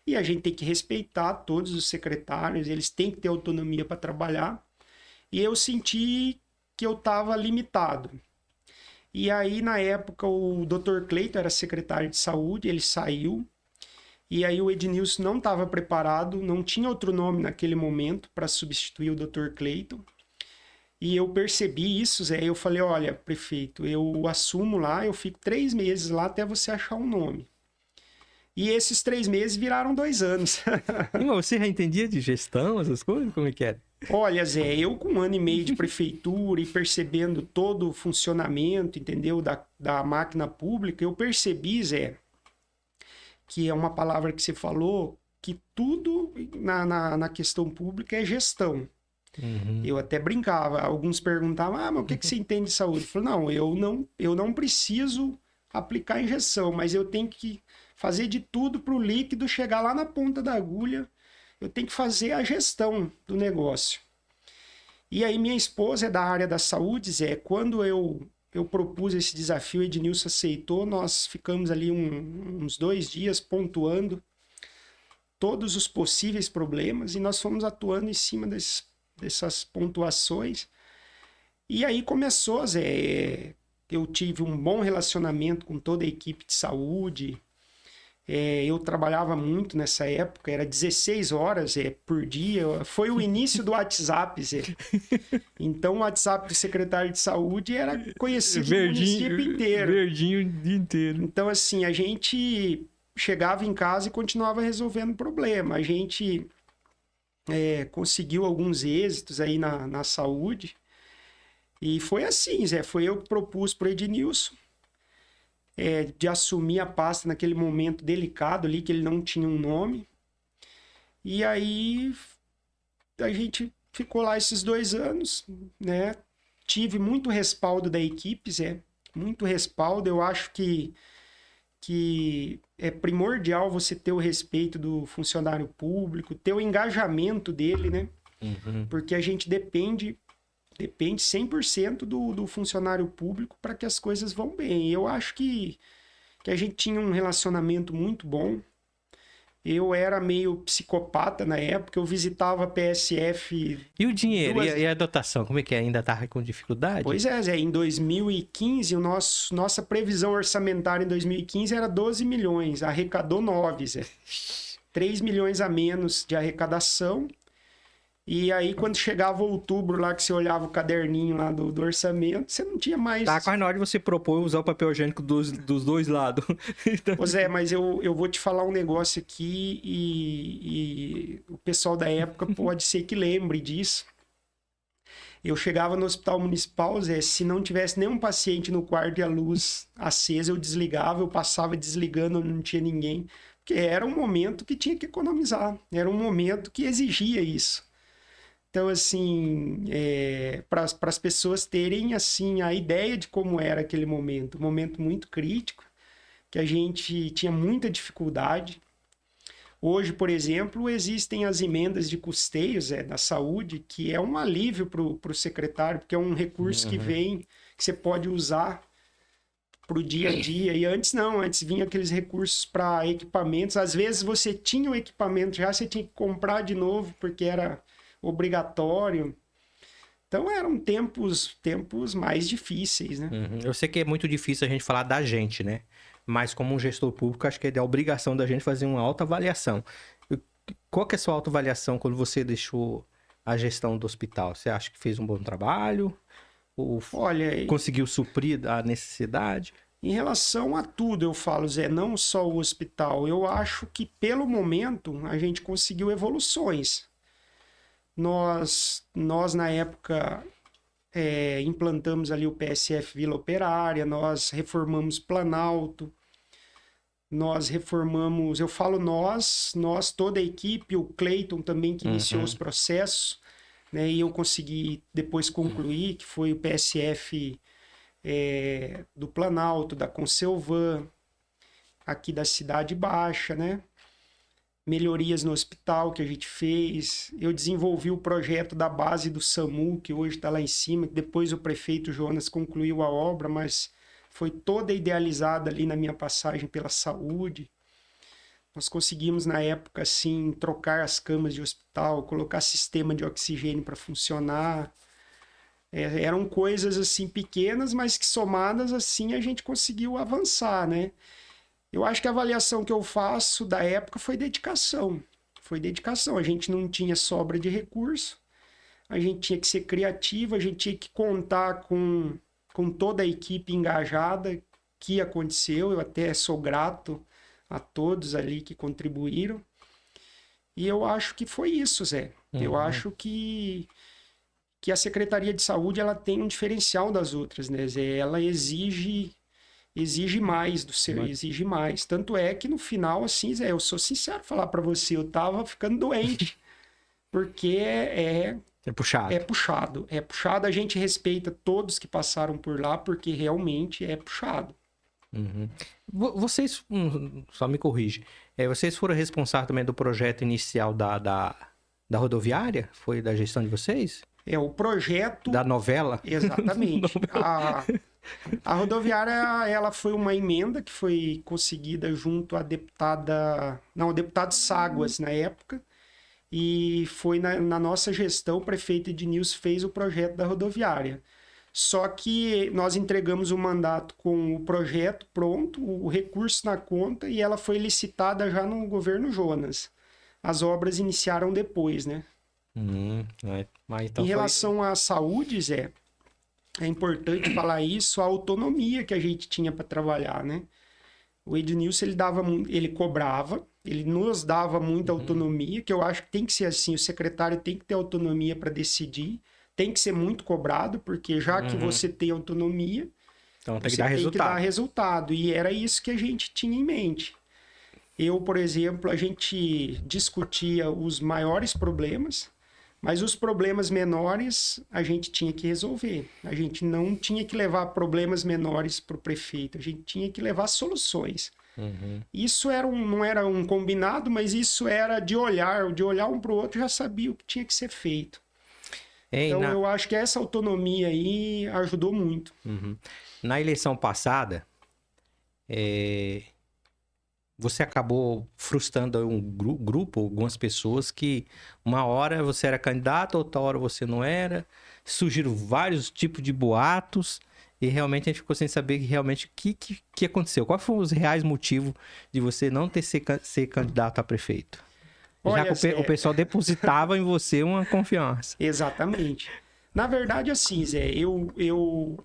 E a gente tem que respeitar todos os secretários, eles têm que ter autonomia para trabalhar. E eu senti que eu estava limitado. E aí, na época, o Dr. Cleiton era secretário de saúde, ele saiu. E aí o Ednilson não estava preparado, não tinha outro nome naquele momento para substituir o Dr. Cleiton. E eu percebi isso, Zé. Eu falei, olha, prefeito, eu assumo lá, eu fico 3 meses lá até você achar um nome. E esses 3 meses viraram 2 anos. Mas você já entendia de gestão, essas coisas? Como é que era? Olha, Zé, eu com 1 ano e meio de prefeitura e percebendo todo o funcionamento, entendeu, da máquina pública, eu percebi, Zé, que é uma palavra que você falou, que tudo na questão pública é gestão. Eu até brincava, alguns perguntavam, mas o que você entende de saúde? Eu falei, eu não preciso aplicar injeção, mas eu tenho que fazer de tudo para o líquido chegar lá na ponta da agulha, eu tenho que fazer a gestão do negócio. E aí minha esposa é da área da saúde, Zé, quando eu propus esse desafio, o Ednilson aceitou, nós ficamos ali uns 2 dias pontuando todos os possíveis problemas e nós fomos atuando em cima dessas pontuações. E aí começou, Zé, eu tive um bom relacionamento com toda a equipe de saúde, eu trabalhava muito nessa época, era 16 horas por dia, foi o início do WhatsApp, Zé. Então o WhatsApp do secretário de saúde era conhecido no município inteiro. Verdinho o dia inteiro. Então assim, a gente chegava em casa e continuava resolvendo o problema. A gente conseguiu alguns êxitos aí na saúde. E foi assim, Zé, foi eu que propus para o Ednilson de assumir a pasta naquele momento delicado ali, que ele não tinha um nome. E aí a gente ficou lá esses 2 anos, né? Tive muito respaldo da equipe, Zé, muito respaldo. Eu acho que é primordial você ter o respeito do funcionário público, ter o engajamento dele, né? Porque a gente depende 100% do funcionário público para que as coisas vão bem. Eu acho que a gente tinha um relacionamento muito bom. Eu era meio psicopata na época, eu visitava a PSF... E o dinheiro, e a dotação, como é que é? Ainda estava com dificuldade? Pois é, Zé, em 2015, nossa previsão orçamentária em 2015 era 12 milhões, arrecadou 9, Zé. 3 milhões a menos de arrecadação. E aí, quando chegava outubro lá, que você olhava o caderninho lá do orçamento, você não tinha mais... Tá quase na hora de você propor usar o papel higiênico dos 2 lados. Então... Ô Zé, mas eu vou te falar um negócio aqui e o pessoal da época pode ser que lembre disso. Eu chegava no hospital municipal, Zé, se não tivesse nenhum paciente no quarto e a luz acesa, eu desligava, eu passava desligando, não tinha ninguém. Porque era um momento que tinha que economizar, era um momento que exigia isso. Então, assim, para as pessoas terem, assim, a ideia de como era aquele momento, um momento muito crítico, que a gente tinha muita dificuldade. Hoje, por exemplo, existem as emendas de custeios da saúde, que é um alívio para o secretário, porque é um recurso que vem, que você pode usar para o dia a dia. E antes não, antes vinha aqueles recursos para equipamentos. Às vezes você tinha o equipamento já, você tinha que comprar de novo, porque era obrigatório. Então eram tempos mais difíceis, né? Eu sei que é muito difícil a gente falar da gente, né? Mas como um gestor público, acho que é da obrigação da gente fazer uma autoavaliação. Qual que é a sua autoavaliação quando você deixou a gestão do hospital? Você acha que fez um bom trabalho? Ou Olha, conseguiu suprir a necessidade? em relação a tudo, eu falo, Zé, não só o hospital. Eu acho que, pelo momento, a gente conseguiu evoluções. Nós na época, implantamos ali o PSF Vila Operária, nós reformamos Planalto, nós reformamos, eu falo nós, toda a equipe, o Cleiton também que iniciou os processos, né, e eu consegui depois concluir, que foi o PSF do Planalto, da Conselvan, aqui da Cidade Baixa, né? Melhorias no hospital que a gente fez. Eu desenvolvi o projeto da base do SAMU, que hoje está lá em cima, que depois o prefeito Jonas concluiu a obra, mas foi toda idealizada ali na minha passagem pela saúde. Nós conseguimos, na época, assim, trocar as camas de hospital, colocar sistema de oxigênio para funcionar. Eram coisas, assim, pequenas, mas que somadas, assim, a gente conseguiu avançar, né? Eu acho que a avaliação que eu faço da época foi dedicação. Foi dedicação. A gente não tinha sobra de recurso, a gente tinha que ser criativo, a gente tinha que contar com toda a equipe engajada, que aconteceu. Eu até sou grato a todos ali que contribuíram. E eu acho que foi isso, Zé. Eu acho que a Secretaria de Saúde ela tem um diferencial das outras, né, Zé? Ela exige mais do ser, exige mais. Tanto é que no final, assim, Zé, eu sou sincero falar para você, eu tava ficando doente, porque é puxado. É puxado, a gente respeita todos que passaram por lá, porque realmente é puxado. Vocês, só me corrige, vocês foram responsáveis também do projeto inicial da rodoviária? Foi da gestão de vocês? O projeto... Da novela? Exatamente. A rodoviária, ela foi uma emenda que foi conseguida junto à deputada... Não, o deputado Ságuas, na época. E foi na nossa gestão, o prefeito Ednilson fez o projeto da rodoviária. Só que nós entregamos o mandato com o projeto pronto, o recurso na conta, e ela foi licitada já no governo Jonas. As obras iniciaram depois, né? Então em relação à saúde, Zé, é importante falar isso, a autonomia que a gente tinha para trabalhar, né? O Ednilson, ele cobrava, ele nos dava muita autonomia, que eu acho que tem que ser assim, o secretário tem que ter autonomia para decidir, tem que ser muito cobrado, porque já que você tem autonomia, então tem que você dar tem resultado. que dar resultado. E era isso que a gente tinha em mente. Eu, por exemplo, a gente discutia os maiores problemas, mas os problemas menores a gente tinha que resolver. A gente não tinha que levar problemas menores para o prefeito, a gente tinha que levar soluções. Isso não era um combinado, mas isso era de olhar um para o outro, já sabia o que tinha que ser feito. Então eu acho que essa autonomia aí ajudou muito. Na eleição passada, você acabou frustrando um grupo, algumas pessoas que uma hora você era candidato, outra hora você não era. Surgiram vários tipos de boatos e realmente a gente ficou sem saber realmente o que aconteceu. Quais foram os reais motivos de você não ter ser candidato a prefeito? Olha, já que o pessoal depositava em você uma confiança. Exatamente. Na verdade, assim, Zé, eu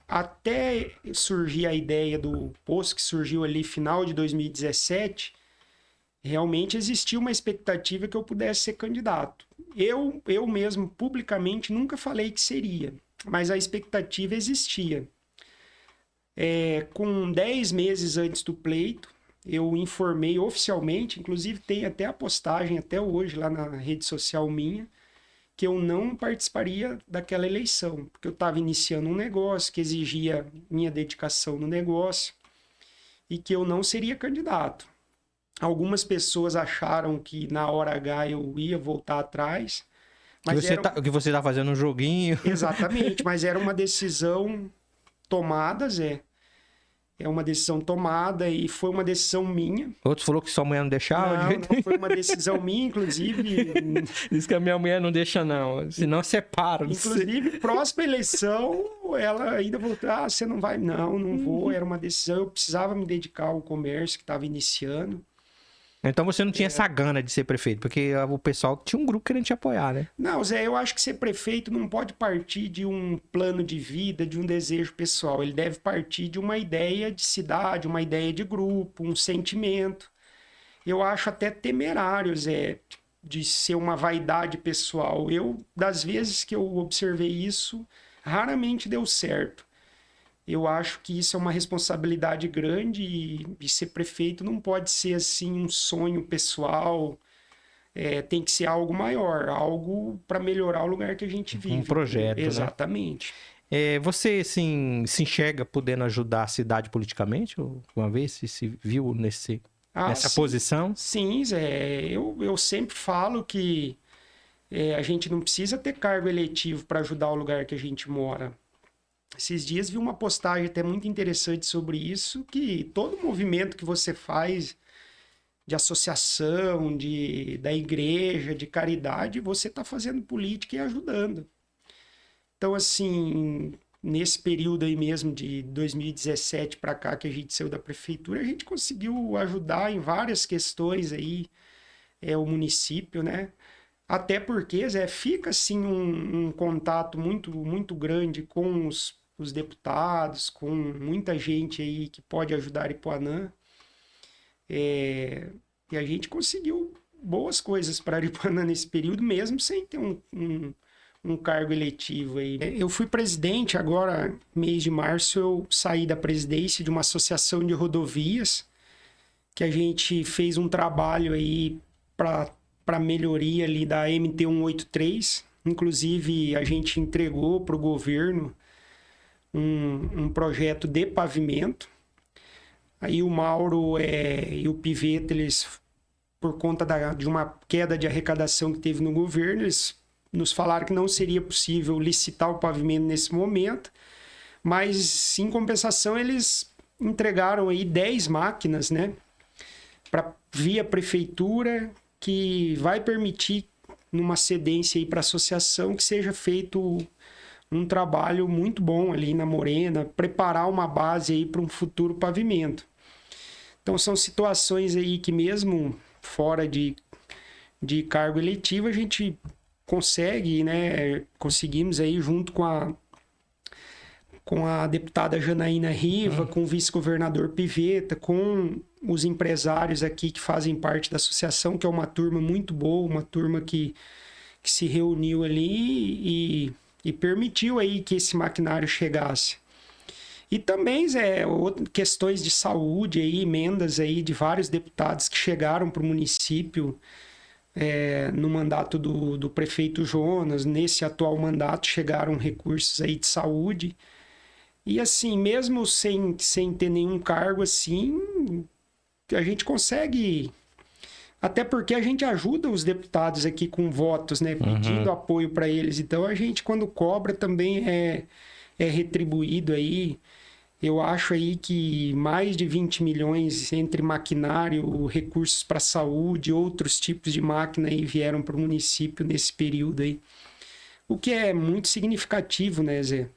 até surgir a ideia do posto que surgiu ali final de 2017, realmente existia uma expectativa que eu pudesse ser candidato. Eu mesmo, publicamente, nunca falei que seria, mas a expectativa existia. Com 10 meses antes do pleito, eu informei oficialmente, inclusive tem até a postagem até hoje lá na rede social minha, que eu não participaria daquela eleição, porque eu estava iniciando um negócio que exigia minha dedicação no negócio e que eu não seria candidato. Algumas pessoas acharam que na hora H eu ia voltar atrás. Mas Que você tá fazendo um joguinho. Exatamente, mas era uma decisão tomada, Zé. É uma decisão tomada e foi uma decisão minha. Outros falou que sua mulher não deixava. Não foi uma decisão minha, inclusive. Diz que a minha mulher não deixa, não. Senão separa. Inclusive, próxima eleição, ela ainda voltou. Ah, você não vai? Não vou. Era uma decisão. Eu precisava me dedicar ao comércio que estava iniciando. Então você não tinha essa gana de ser prefeito, porque o pessoal tinha um grupo querendo te apoiar, né? Não, Zé, eu acho que ser prefeito não pode partir de um plano de vida, de um desejo pessoal. Ele deve partir de uma ideia de cidade, uma ideia de grupo, um sentimento. Eu acho até temerário, Zé, de ser uma vaidade pessoal. Das vezes que eu observei isso, raramente deu certo. Eu acho que isso é uma responsabilidade grande e ser prefeito não pode ser assim um sonho pessoal. Tem que ser algo maior, algo para melhorar o lugar que a gente vive. Um projeto, exatamente. Né? Você assim, se enxerga podendo ajudar a cidade politicamente? Uma vez se viu nessa posição? Sim, Zé. Eu sempre falo que a gente não precisa ter cargo eletivo para ajudar o lugar que a gente mora. Esses dias vi uma postagem até muito interessante sobre isso, que todo movimento que você faz de associação, da igreja, de caridade, você está fazendo política e ajudando. Então, assim, nesse período aí mesmo de 2017 para cá que a gente saiu da prefeitura, a gente conseguiu ajudar em várias questões aí, o município, né? Até porque, Zé, fica assim um contato muito, muito grande com os deputados, com muita gente aí que pode ajudar Aripuanã. E a gente conseguiu boas coisas para Aripuanã nesse período, mesmo sem ter um cargo eletivo aí. Eu fui presidente agora, mês de março, eu saí da presidência de uma associação de rodovias, que a gente fez um trabalho aí para melhoria ali da MT 183. Inclusive, a gente entregou para o governo um projeto de pavimento. Aí o Mauro e o Piveta, eles, por conta de uma queda de arrecadação que teve no governo, eles nos falaram que não seria possível licitar o pavimento nesse momento, mas em compensação eles entregaram aí 10 máquinas, né, via prefeitura, que vai permitir numa cedência aí para a associação que seja feito um trabalho muito bom ali na Morena, preparar uma base aí para um futuro pavimento. Então são situações aí que mesmo fora de cargo eletivo a gente consegue, né? Conseguimos aí junto com a deputada Janaína Riva, com o vice-governador Piveta, com os empresários aqui que fazem parte da associação, que é uma turma muito boa, uma turma que se reuniu ali e permitiu aí que esse maquinário chegasse. E também, Zé, questões de saúde, aí, emendas aí de vários deputados que chegaram para o município no mandato do prefeito Jonas. Nesse atual mandato chegaram recursos aí de saúde. E assim, mesmo sem ter nenhum cargo assim, a gente consegue... Até porque a gente ajuda os deputados aqui com votos, né? Pedindo apoio para eles. Então, a gente, quando cobra, também é retribuído aí. Eu acho aí que mais de 20 milhões entre maquinário, recursos para saúde, outros tipos de máquina aí vieram para o município nesse período aí. O que é muito significativo, né, Zé?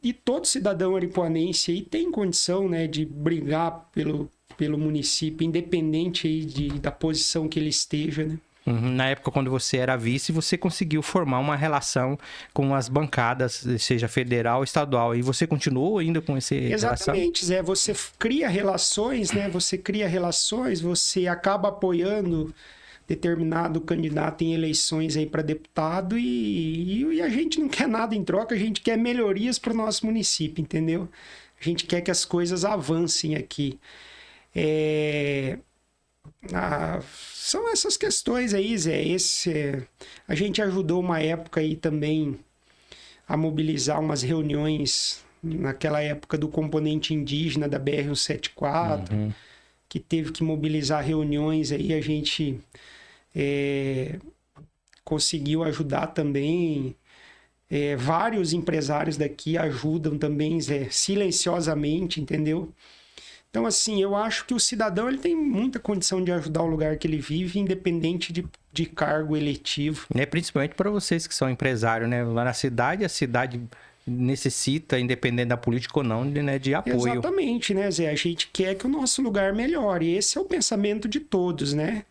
E todo cidadão aripuanense aí tem condição, né, de brigar pelo município, independente aí da posição que ele esteja, né? Na época, quando você era vice, você conseguiu formar uma relação com as bancadas, seja federal ou estadual. E você continuou ainda com essa relação? Exatamente, Zé. Você cria relações, né? Você acaba apoiando determinado candidato em eleições aí para deputado e a gente não quer nada em troca, a gente quer melhorias para o nosso município, entendeu? A gente quer que as coisas avancem aqui. São essas questões aí, Zé. A gente ajudou uma época aí também a mobilizar umas reuniões naquela época do componente indígena da BR-174, que teve que mobilizar reuniões aí, a gente conseguiu ajudar também. Vários empresários daqui ajudam também silenciosamente, entendeu? Então, assim, eu acho que o cidadão ele tem muita condição de ajudar o lugar que ele vive, independente de cargo eletivo. Principalmente para vocês que são empresários, né? Lá na cidade, a cidade necessita, independente da política ou não, né, de apoio. Exatamente, né, Zé? A gente quer que o nosso lugar melhore. Esse é o pensamento de todos, né?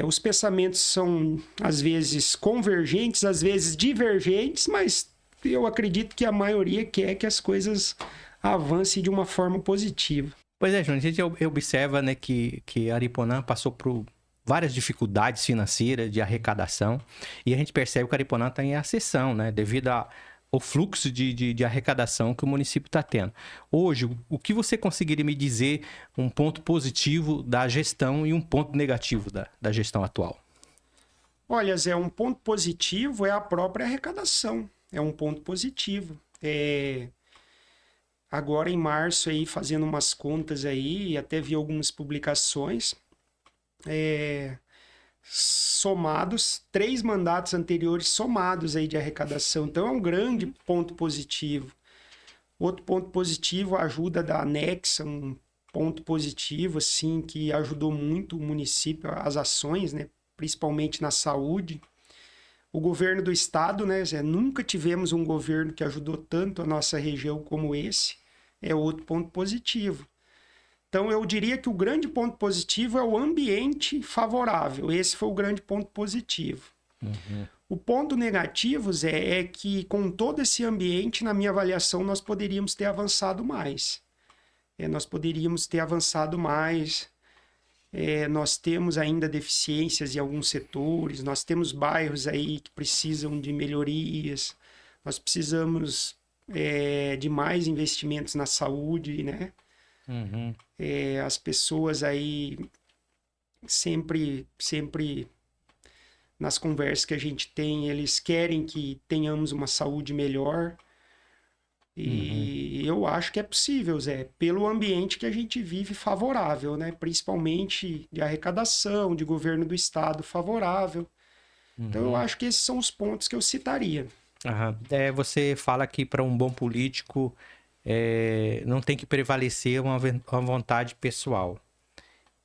Os pensamentos são, às vezes, convergentes, às vezes divergentes, mas eu acredito que a maioria quer que as coisas avancem de uma forma positiva. Pois é, Júnior, a gente observa, né, que Aripuanã passou por várias dificuldades financeiras de arrecadação e a gente percebe que Aripuanã está em ascensão, né, devido ao fluxo de arrecadação que o município está tendo. Hoje, o que você conseguiria me dizer um ponto positivo da gestão e um ponto negativo da gestão atual? Olha, Zé, um ponto positivo é a própria arrecadação. É um ponto positivo. Agora, em março, aí, fazendo umas contas aí, até vi algumas publicações, somados, 3 mandatos anteriores somados aí de arrecadação. Então, é um grande ponto positivo. Outro ponto positivo, a ajuda da Anexa, um ponto positivo, assim, que ajudou muito o município, as ações, né, principalmente na saúde. O governo do estado, né, Zé, nunca tivemos um governo que ajudou tanto a nossa região como esse. É outro ponto positivo. Então, eu diria que o grande ponto positivo é o ambiente favorável. Esse foi o grande ponto positivo. Uhum. O ponto negativo, Zé, é que com todo esse ambiente, na minha avaliação, nós poderíamos ter avançado mais. Nós temos ainda deficiências em alguns setores, nós temos bairros aí que precisam de melhorias, nós precisamos de mais investimentos na saúde, né? Uhum. As pessoas aí sempre nas conversas que a gente tem, eles querem que tenhamos uma saúde melhor. E eu acho que é possível, Zé, pelo ambiente que a gente vive favorável, né? Principalmente de arrecadação, de governo do estado favorável. Então eu acho que esses são os pontos que eu citaria. Você fala que para um bom político não tem que prevalecer uma vontade pessoal.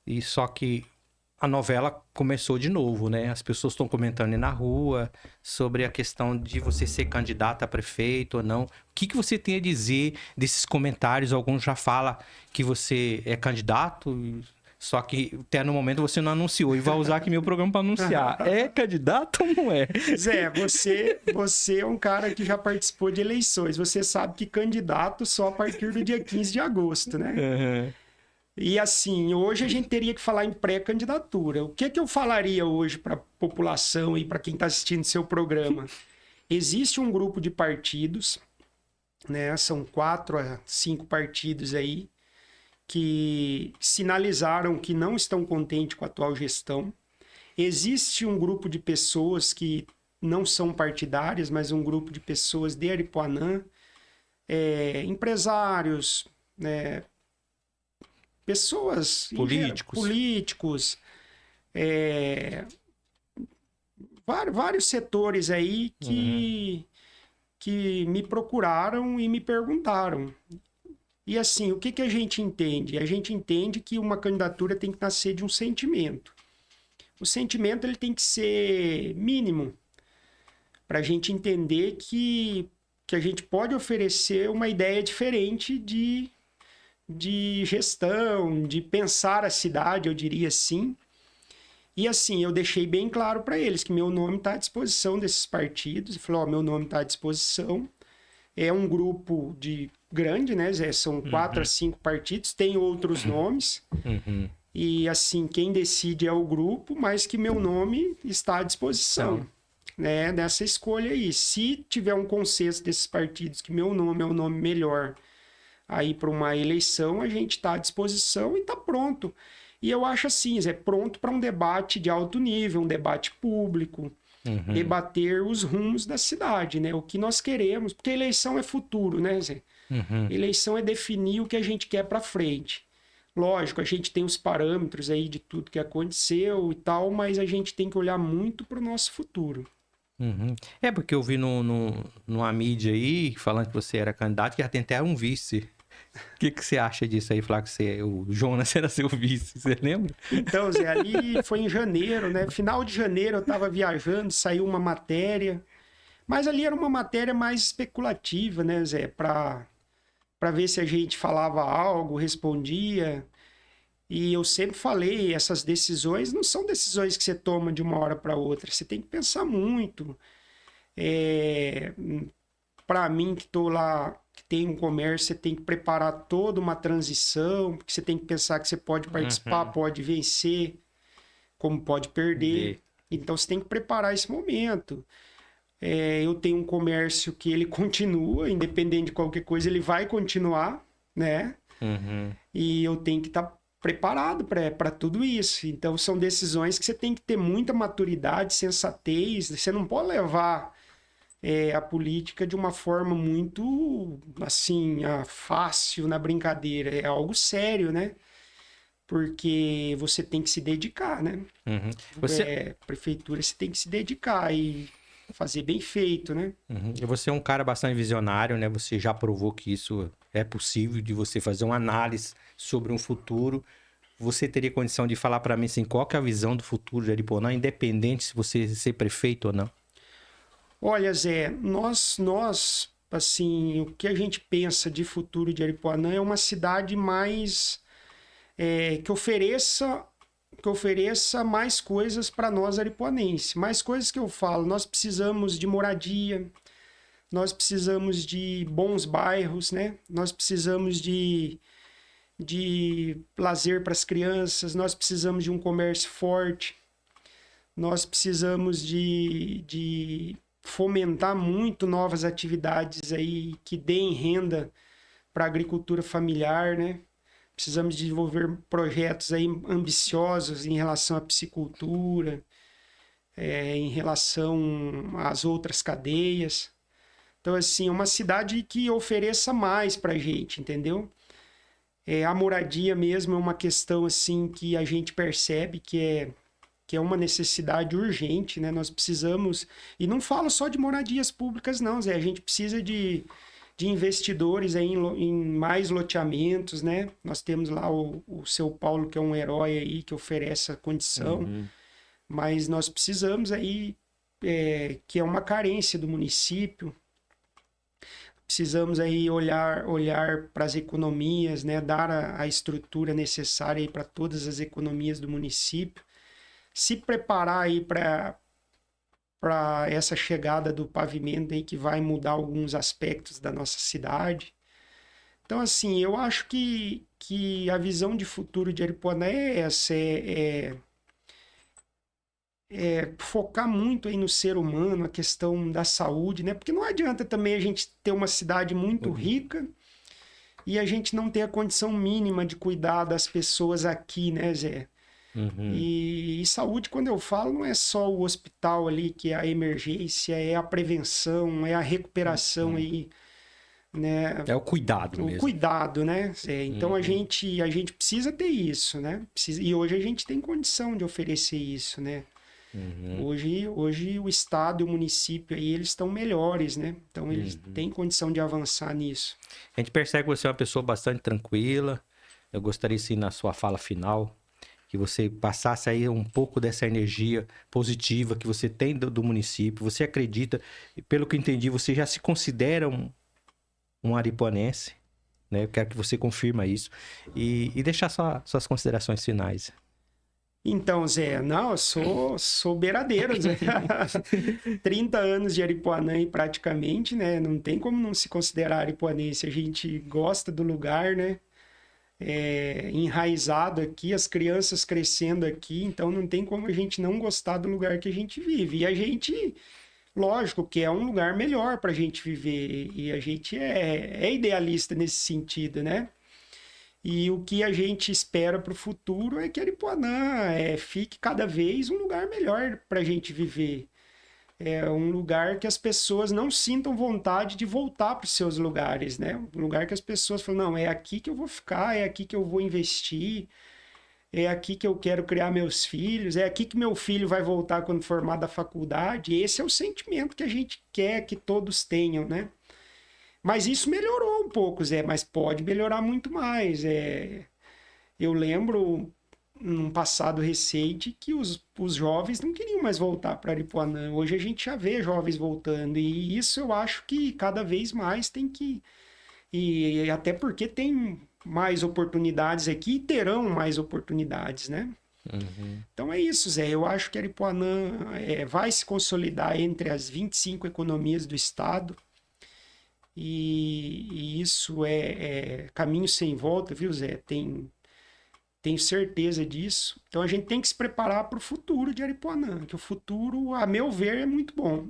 E só que a novela começou de novo, né? As pessoas estão comentando aí na rua sobre a questão de você ser candidato a prefeito ou não. O que você tem a dizer desses comentários? Alguns já falam que você é candidato, só que até no momento você não anunciou e vai usar aqui meu programa para anunciar. É candidato ou não é? Zé, você é um cara que já participou de eleições. Você sabe que candidato só a partir do dia 15 de agosto, né? Uhum. E assim, hoje a gente teria que falar em pré-candidatura. O que eu falaria hoje para a população e para quem está assistindo seu programa? Existe um grupo de partidos, né? São 4 a 5 partidos aí, que sinalizaram que não estão contentes com a atual gestão. Existe um grupo de pessoas que não são partidárias, mas um grupo de pessoas de Aripuanã, empresários, né? Pessoas... Políticos. Vários setores aí que me procuraram e me perguntaram. E assim, o que a gente entende? A gente entende que uma candidatura tem que nascer de um sentimento. O sentimento ele tem que ser mínimo para a gente entender que a gente pode oferecer uma ideia diferente de gestão, de pensar a cidade, eu diria assim. E assim, eu deixei bem claro para eles que meu nome está à disposição desses partidos. Eu falei, meu nome está à disposição. É um grupo grande, né, Zé? São 4 a 5 partidos, tem outros nomes. E assim, quem decide é o grupo, mas que meu nome está à disposição, né, nessa escolha aí. Se tiver um consenso desses partidos que meu nome é o nome melhor aí para uma eleição, a gente está à disposição e está pronto. E eu acho assim, Zé, pronto para um debate de alto nível, um debate público, debater os rumos da cidade, né? O que nós queremos, porque eleição é futuro, né, Zé? Eleição é definir o que a gente quer para frente. Lógico, a gente tem os parâmetros aí de tudo que aconteceu e tal, mas a gente tem que olhar muito para o nosso futuro. Uhum. É porque eu vi numa mídia aí, falando que você era candidato, que já tem até um vice. O que você acha disso aí, falar que o Jonas era seu vice, você lembra? Então, Zé, ali foi em janeiro, né? Final de janeiro eu estava viajando, saiu uma matéria, mas ali era uma matéria mais especulativa, né, Zé? Para ver se a gente falava algo, respondia. E eu sempre falei, essas decisões não são decisões que você toma de uma hora para outra, você tem que pensar muito. É, para mim, que estou lá, que tem um comércio, você tem que preparar toda uma transição, porque você tem que pensar que você pode participar, pode vencer, como pode perder. Então, você tem que preparar esse momento. Eu tenho um comércio que ele continua, independente de qualquer coisa, ele vai continuar, né? E eu tenho que estar preparado para tudo isso. Então, são decisões que você tem que ter muita maturidade, sensatez. Você não pode levar a política de uma forma muito, assim, fácil na brincadeira. É algo sério, né? Porque você tem que se dedicar, né? Prefeitura, você tem que se dedicar e fazer bem feito, né? E você é um cara bastante visionário, né? Você já provou que isso é possível, de você fazer uma análise sobre um futuro. Você teria condição de falar para mim assim, qual que é a visão do futuro de Aripuanã, independente se você ser prefeito ou não? Olha, Zé, nós, assim, o que a gente pensa de futuro de Aripuanã é uma cidade mais que ofereça mais coisas para nós aripuanenses. Mais coisas que eu falo, nós precisamos de moradia, nós precisamos de bons bairros, né? Nós precisamos de lazer para as crianças, nós precisamos de um comércio forte, nós precisamos de fomentar muito novas atividades aí que deem renda para a agricultura familiar, né? Precisamos desenvolver projetos aí ambiciosos em relação à piscicultura, em relação às outras cadeias. Então, assim, é uma cidade que ofereça mais para a gente, entendeu? A moradia mesmo é uma questão assim que a gente percebe que é uma necessidade urgente, né? Nós precisamos, e não falo só de moradias públicas não, Zé, a gente precisa de investidores aí em mais loteamentos, né? Nós temos lá o seu Paulo, que é um herói aí, que oferece a condição, mas nós precisamos aí, que é uma carência do município, precisamos aí olhar para as economias, né? Dar a estrutura necessária para todas as economias do município, se preparar aí para essa chegada do pavimento aí que vai mudar alguns aspectos da nossa cidade. Então, assim, eu acho que a visão de futuro de Aripuanã é essa, focar muito aí no ser humano, a questão da saúde, né? Porque não adianta também a gente ter uma cidade muito rica e a gente não ter a condição mínima de cuidar das pessoas aqui, né, Zé? E saúde, quando eu falo, não é só o hospital ali, que é a emergência, é a prevenção, é a recuperação aí, né? É o cuidado mesmo. O cuidado, né? Então a gente precisa ter isso, né? E hoje a gente tem condição de oferecer isso, né? Hoje o estado e o município aí, eles estão melhores, né? Então eles têm condição de avançar nisso. A gente percebe que você é uma pessoa bastante tranquila. Eu gostaria, sim, na sua fala final, que você passasse aí um pouco dessa energia positiva que você tem do município. Você acredita, pelo que eu entendi, você já se considera um aripuanense, né? Eu quero que você confirma isso. E deixar suas considerações finais. Então, Zé, não, eu sou beiradeiro, Zé. 30 anos de Aripuanã aí, praticamente, né? Não tem como não se considerar aripuanense. A gente gosta do lugar, né? Enraizado aqui, as crianças crescendo aqui, então não tem como a gente não gostar do lugar que a gente vive. E a gente, lógico, que é um lugar melhor para a gente viver, e a gente é idealista nesse sentido, né? E o que a gente espera para o futuro é que Aripuanã fique cada vez um lugar melhor para a gente viver. é um lugar que as pessoas não sintam vontade de voltar para os seus lugares, né? Um lugar que as pessoas falam, não, é aqui que eu vou ficar, é aqui que eu vou investir, é aqui que eu quero criar meus filhos, é aqui que meu filho vai voltar quando formar da faculdade. Esse é o sentimento que a gente quer que todos tenham, né? Mas isso melhorou um pouco, Zé, mas pode melhorar muito mais. Eu lembro, num passado recente, que os jovens não queriam mais voltar para Aripuanã. Hoje a gente já vê jovens voltando, e isso eu acho que cada vez mais tem que... E até porque tem mais oportunidades aqui e terão mais oportunidades, né? Uhum. Então é isso, Zé. Eu acho que Aripuanã vai se consolidar entre as 25 economias do estado. E isso é caminho sem volta, viu, Zé? Tenho certeza disso. Então a gente tem que se preparar para o futuro de Aripuanã, que o futuro, a meu ver, é muito bom.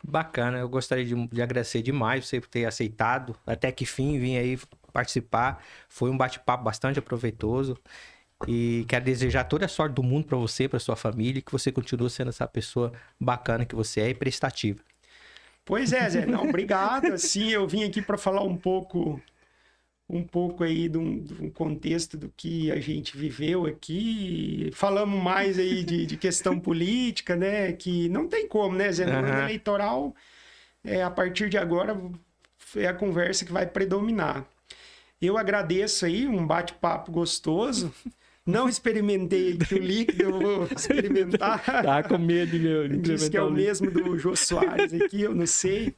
Bacana, eu gostaria de agradecer demais você por ter aceitado, até que fim vir aí participar. Foi um bate-papo bastante proveitoso e quero desejar toda a sorte do mundo para você, para sua família, e que você continue sendo essa pessoa bacana que você é e prestativa. Pois é, Zé. Não, obrigado. Assim, eu vim aqui para falar um pouco aí de um contexto do que a gente viveu aqui. Falamos mais aí de questão política, né? Que não tem como, né, Zé? No ano eleitoral, a partir de agora, é a conversa que vai predominar. Eu agradeço aí, um bate-papo gostoso. Não experimentei o líquido, eu vou experimentar. Tá com medo, meu. Diz que é o mesmo do Jô Soares aqui, eu não sei.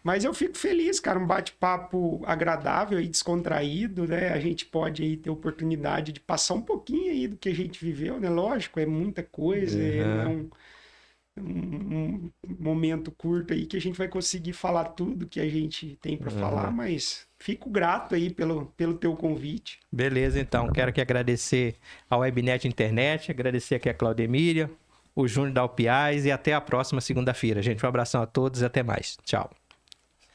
Mas eu fico feliz, cara, um bate-papo agradável e descontraído, né? A gente pode aí ter oportunidade de passar um pouquinho aí do que a gente viveu, né? Lógico, é muita coisa, é um momento curto aí que a gente vai conseguir falar tudo que a gente tem para falar, mas fico grato aí pelo teu convite. Beleza, então. Quero aqui agradecer ao Webnet Internet, agradecer aqui a Claudemíria, o Júnior da UPIAS e até a próxima segunda-feira. Gente, um abração a todos e até mais. Tchau.